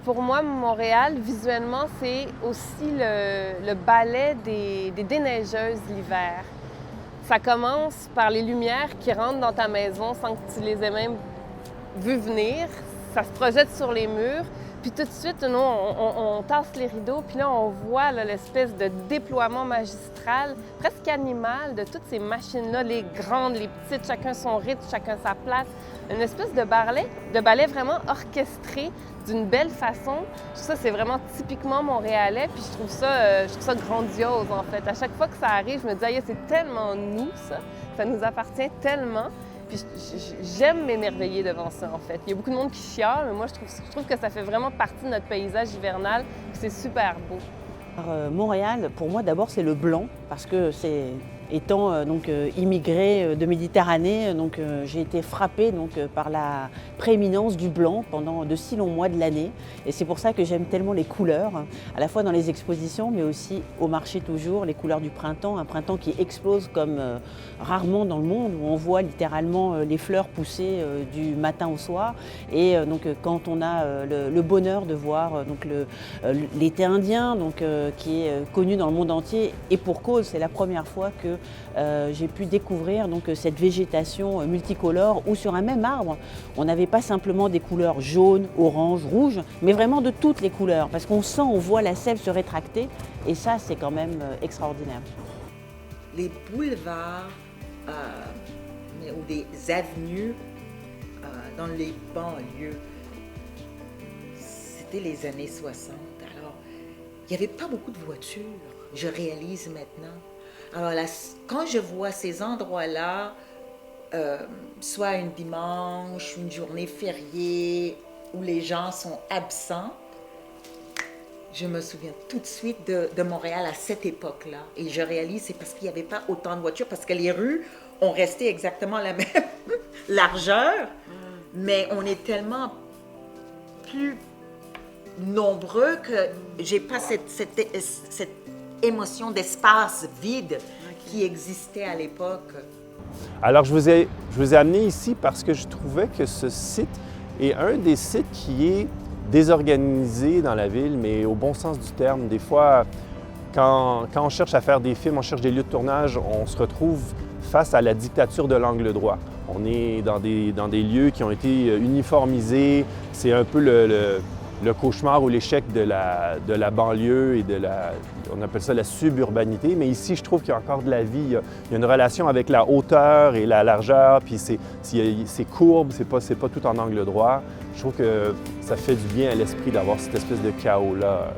pour moi, Montréal, visuellement, c'est aussi le ballet des déneigeuses l'hiver. Ça commence par les lumières qui rentrent dans ta maison sans que tu les aies même vues venir. Ça se projette sur les murs. Puis tout de suite, nous, on tasse les rideaux, puis là, on voit l'espèce de déploiement magistral, presque animal, de toutes ces machines-là, les grandes, les petites, chacun son rythme, chacun sa place. Une espèce de ballet vraiment orchestré d'une belle façon. Ça, c'est vraiment typiquement montréalais, puis je trouve ça grandiose, en fait. À chaque fois que ça arrive, je me dis, c'est tellement nous, ça nous appartient tellement. Puis j'aime m'émerveiller devant ça, en fait. Il y a beaucoup de monde qui chiale, mais moi, je trouve que ça fait vraiment partie de notre paysage hivernal, puis c'est super beau. Montréal, pour moi, d'abord, c'est le blanc, parce que étant immigrée de Méditerranée, j'ai été frappée par la prééminence du blanc pendant de si longs mois de l'année. Et c'est pour ça que j'aime tellement les couleurs, à la fois dans les expositions, mais aussi au marché toujours, les couleurs du printemps, un printemps qui explose comme rarement dans le monde, où on voit littéralement les fleurs pousser du matin au soir. Et quand on a le bonheur de voir l'été indien, qui est connu dans le monde entier, et pour cause, c'est la première fois que j'ai pu découvrir cette végétation multicolore où sur un même arbre, on n'avait pas simplement des couleurs jaunes, orange, rouge, mais vraiment de toutes les couleurs, parce qu'on sent, on voit la sève se rétracter, et ça, c'est quand même extraordinaire. Les boulevards ou des avenues dans les banlieues, c'était les années 60. Alors, il n'y avait pas beaucoup de voitures, je réalise maintenant. Alors là, quand je vois ces endroits-là, soit un dimanche, une journée fériée, où les gens sont absents, je me souviens tout de suite de Montréal à cette époque-là. Et je réalise c'est parce qu'il n'y avait pas autant de voitures, parce que les rues ont resté exactement la même largeur, mais on est tellement plus nombreux que j'ai pas cette émotion d'espace vide qui existait à l'époque. Alors, je vous ai amené ici parce que je trouvais que ce site est un des sites qui est désorganisé dans la ville, mais au bon sens du terme. Des fois, quand on cherche à faire des films, on cherche des lieux de tournage, on se retrouve face à la dictature de l'angle droit. On est dans des lieux qui ont été uniformisés. C'est un peu le cauchemar ou l'échec de la banlieue et on appelle ça la suburbanité. Mais ici, je trouve qu'il y a encore de la vie. Il y a une relation avec la hauteur et la largeur, puis c'est courbe, c'est pas tout en angle droit. Je trouve que ça fait du bien à l'esprit d'avoir cette espèce de chaos-là.